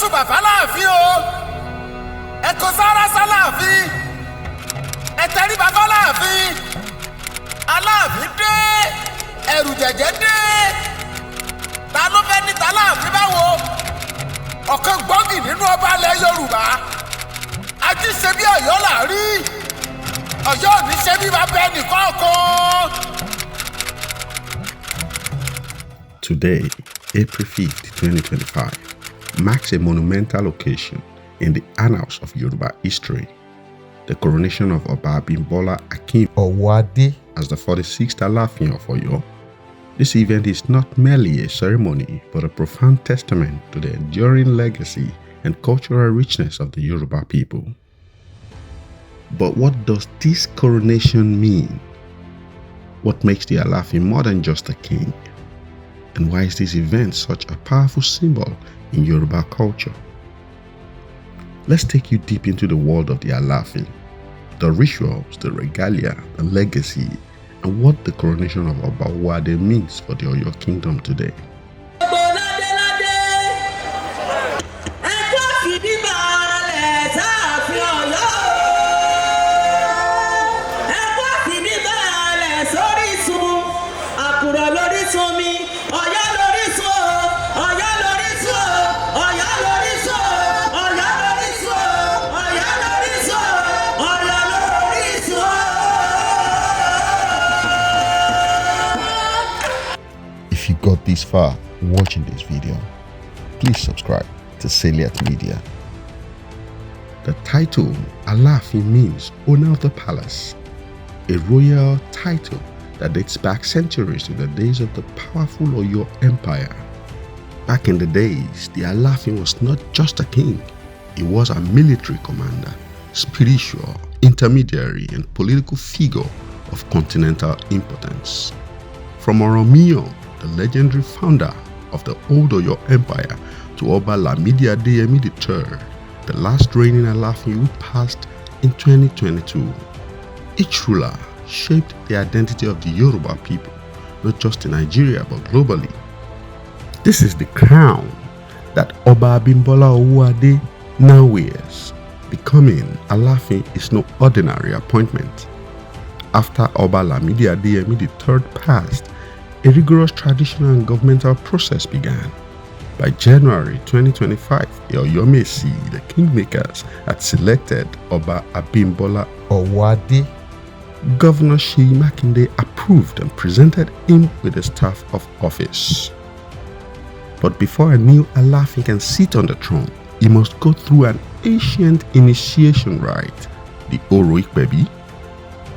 gbósùbà f'Aláàfin o. Ẹ kó sára s'Aláàfin. Ẹ tẹríba f'Aláàfin. Aláàfin dé. Ẹ̀rù jẹ̀jẹ̀ dé. Ta ló fẹ́ ní t'Aláàfin báwo? Ọ̀kan gbòógì nínú ọba ilẹ̀ Yorùbá. Ají ṣe bí Ọ̀yọ́ là rí. Ọ̀yọ́ ò ní ṣe bí bàbá ẹnì kọ̀ọ̀kan. Today, April 5th, 2025, marks a monumental occasion in the annals of Yoruba history, the coronation of Oba Abimbola Akeem Owoade as the 46th Alaafin of Oyo. This event is not merely a ceremony, but a profound testament to the enduring legacy and cultural richness of the Yoruba people. But what does this coronation mean? What makes the Alaafin more than just a king? And why is this event such a powerful symbol in Yoruba culture? Let's take you deep into the world of the Alaafin, the rituals, the regalia, the legacy, and what the coronation of Oba Owoade means for the Oyo Kingdom today. If you got this far watching this video, please subscribe to Salient Media. The title Alaafin means owner of the palace, a royal title that dates back centuries to the days of the powerful Oyo Empire. Back in the days, the Alaafin was not just a king, he was a military commander, spiritual, intermediary, and political figure of continental importance. From Oro Ipebi, the legendary founder of the old Oyo Empire, to Oba Abimbola Akeem III, the last reigning Alaafin who passed in 2022. Each ruler shaped the identity of the Yoruba people, not just in Nigeria but globally. This is the crown that Oba Abimbola Akeem Owoade now wears. Becoming Alaafin is no ordinary appointment. After Oba Abimbola Akeem III passed, a rigorous traditional and governmental process began. By January 2025, the Oyomesi, the kingmakers, had selected Oba Abimbola Akeem Owoade. Governor Seyi Makinde approved and presented him with the staff of office. But before a new Alaafin can sit on the throne, he must go through an ancient initiation rite, the Oro Ipebi.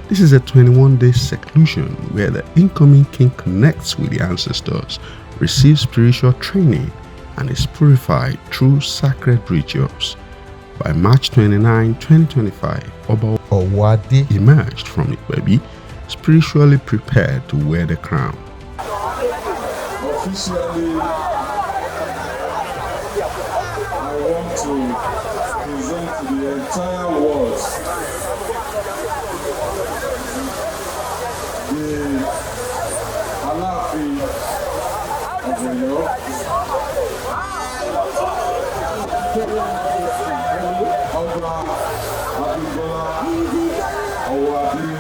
This is a 21-day seclusion where the incoming king connects with the ancestors, receives spiritual training, and is purified through sacred rituals. By March 29, 2025, Oba Owoade emerged from Ipebi, spiritually prepared to wear the crown. Officially, I want to present to the entire world the Alaafin of Oyo, Oba Abimbola Akeem Owoade.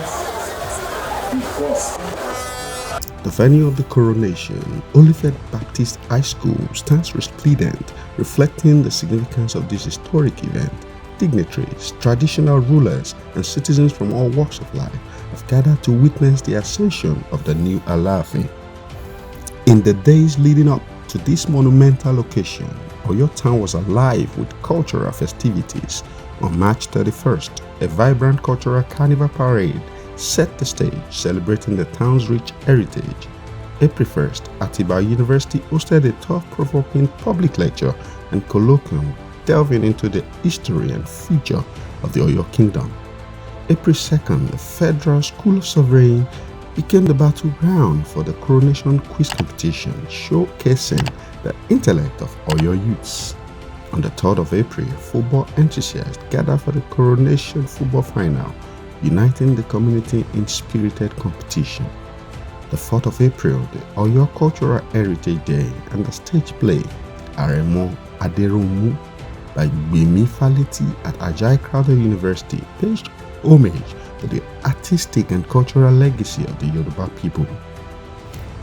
The venue of the coronation, Olivet Baptist High School, stands resplendent, reflecting the significance of this historic event. Dignitaries, traditional rulers, and citizens from all walks of life have gathered to witness the ascension of the new Alaafin. In the days leading up to this monumental occasion, Oyo Town was alive with cultural festivities. On March 31st, a vibrant cultural carnival parade set the stage, celebrating the town's rich heritage. April 1st, Atiba University hosted a thought-provoking public lecture and colloquium delving into the history and future of the Oyo Kingdom. April 2nd, the Federal School of Sovereign became the battleground for the Coronation quiz competition, showcasing the intellect of Oyo youths. On the 3rd of April, football enthusiasts gathered for the Coronation football final, uniting the community in spirited competition. The 4th of April, the Oyo Cultural Heritage Day and the stage play, Aremo Aderounmu, by Gbemi Faleti at Ajay Crowther University pays homage to the artistic and cultural legacy of the Yoruba people.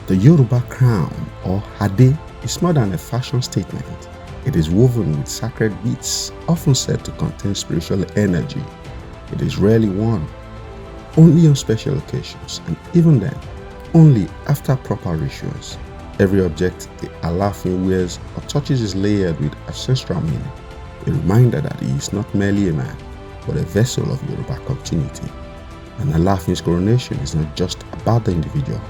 The Yoruba crown, or Ade, is more than a fashion statement. It is woven with sacred beads, often said to contain spiritual energy. It is rarely worn, only on special occasions, and even then, only after proper rituals. Every object the Alaafin wears or touches is layered with ancestral meaning, a reminder that he is not merely a man, but a vessel of Yoruba continuity. And Alaafin's coronation is not just about the individual.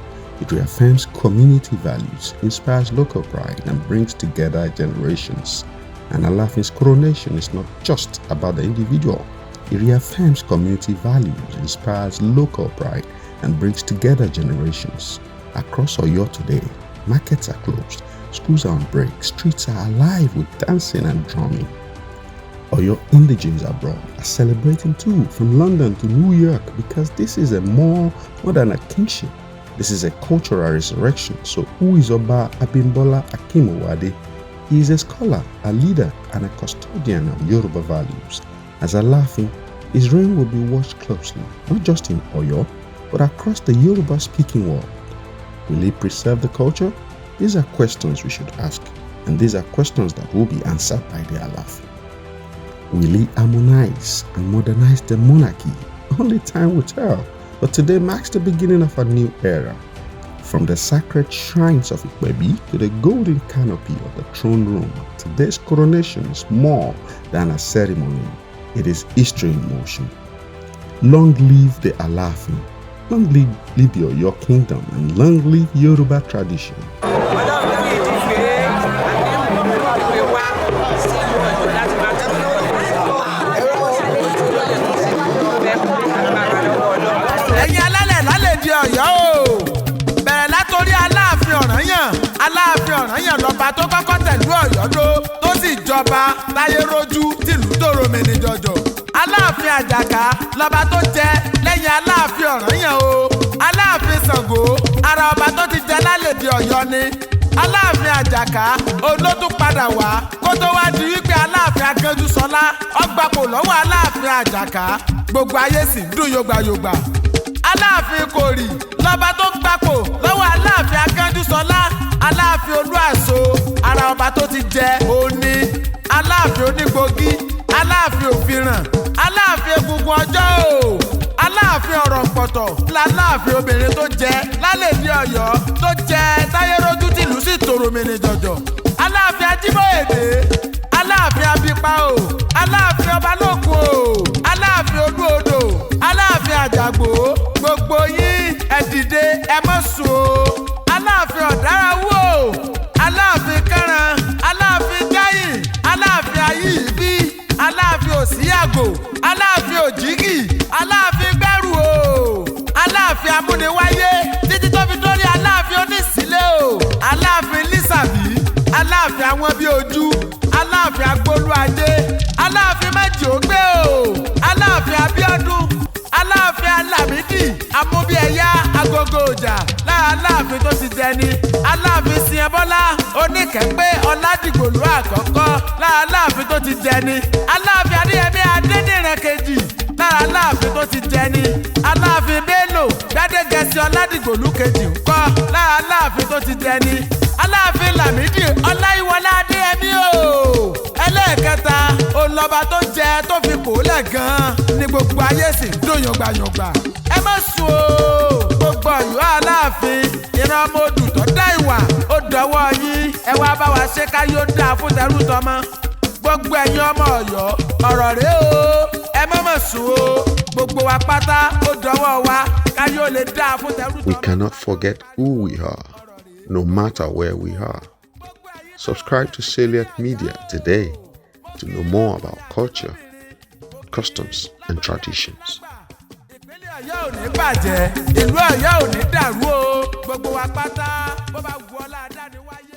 It reaffirms community values, inspires local pride, and brings together generations. And Alaafin's coronation is not just about the individual. It reaffirms community values, inspires local pride, and brings together generations. Across Oyo today, markets are closed, schools are on break, streets are alive with dancing and drumming. Oyo indigenes abroad are celebrating too, from London to New York, because this is more than a kingship. This is a cultural resurrection. So who is Oba Abimbola Akeem Owoade? He is a scholar, a leader, and a custodian of Yoruba values. As Alaafin, his reign will be watched closely, not just in Oyo, but across the Yoruba-speaking world. Will he preserve the culture? These are questions we should ask, and these are questions that will be answered by the Alaafin. Will he harmonize and modernize the monarchy? Only time will tell, but today marks the beginning of a new era. From the sacred shrines of Ipebi to the golden canopy of the throne room, today's coronation is more than a ceremony. It is history in motion. Long live the Alaafin. Long live the Oyo Kingdom, and long live Yoruba tradition. ẹ̀yin alálẹ̀ lálẹ́dí Ọ̀yọ́ o bẹ̀rẹ̀ látòrí Aláàfin Ọ̀rànyàn. Aláàfin Ọ̀rànyàn lọ́ba tó kọ́kọ́ tẹ̀lú Ọ̀yọ́ dó tó sì jọba táyé rójú tìlú tòrò mẹ́ni jọjọ. Aláàfin Àjàká lọ́ba tó jẹ lẹ́yìn Aláàfin Ọ̀rànyàn o. Aláàfin Ṣàngó ara ọba tó ti jẹ lálẹ́dí Ọ̀yọ́ ni. Aláàfin Àjàká olótú padà wá kó tó wá di wípé Aláàfin Akánjúṣọlá ọgbàpò lọ́wọ́ Aláàfin Àjàká gbogbo ayé sì ń dùn yògbàyògbà. Aláàfin Kòrì lọ́ba tó gbapò lọ́wọ́ Aláàfin Akánjúṣọlá. Aláàfin Olúàṣọ ara ọba tó ti jẹ òní. Aláàfin Onígbògí, Aláàfin Òfìràn, Aláàfin Egungun Ọjọ́ o. Aláàfin Ọ̀rọ̀ǹpọ̀tọ̀ l'Aláàfin obìnrin tó jẹ lálẹ́dí Ọ̀yọ́ tó jẹ táyé rójú tìlú sì tòrò mẹ́ni jọjọ. Aláàfin Ajíbóyèdé, Aláàfin Abípa o, Aláàfin Ọbalókun o, Aláàfin Olúodò, Aláàfin Àjàgbó, gbogbo yín ẹ dìde ẹ má sùn o. Aláàfin Ọ̀dárawú o, Aláàfin Kánran, Aláàfin Jáyìn, Aláàfin Ayíìbí, Aláàfin Òsíyàgò, Aláàfin Òjìgì, Aláàfin Gbẹ́rù o, Aláàfin Amúniwáyé títí tó fi dórí Aláàfin Onísìlẹ̀ o, Aláàfin Lísàbí, Aláàfin Àwọn-bí-ojú, Aláàfin Agbólúadé, Aláàfin Májìógbé o, Aláàfin Abíọ́dún, Aláàfin Alámídì, Amúbíẹ̀yá, Agogo Ọjà lára Aláàfin tó ti dẹni. Aláàfin Ṣìyẹ̀bọ́lá Oníkẹ́pẹ́ Ọládìgbòlú àkọ́kọ́ lára Aláàfin tó ti dẹni. Aláàfin Adéyẹmí Adédìran kejì lára Aláàfin tó ti dẹni. Aláàfin Bello Gbádégẹṣin Ọládìgbòlú kejì ńkọ́ lára Aláàfin tó ti dẹni. Aláàfin Lámídì Ọláyíwọlá Adéyẹmí o. Ẹlẹ́ẹ̀kẹta olọ́ba tó jẹ tó fi kòólẹ̀ gan-an ní gbogbo ayé sì ń dùn yọ̀gbàyọ̀gbà. Ẹ má sùn o gbogbo Ọ̀yọ́ Aláàfin ìran ọmọ odù tó dá ìwà ó dọwọ́ yín. Ẹ wá bá wa ṣe ká yóò dáa fún tẹrú tọmọ. Gbogbo ẹ̀yin ọmọ Ọ̀yọ́ ọ̀rọ̀ rẹ o ẹ má mà sùn o gbogbo wa pátá ó dọwọ́ wa ká yóò lè dáa fún tẹrú tọmọ. We cannot forget who we are, no matter where we are. Subscribe to Celiac Media today to know more about culture, customs, and traditions. Ìpínlẹ̀ Ọ̀yọ́ ò ní bàjẹ́, ìlú Ọ̀yọ́ ò ní dàrú o gbogbo wa pátá bó bá wù ọ́ láàdá ni wáyé.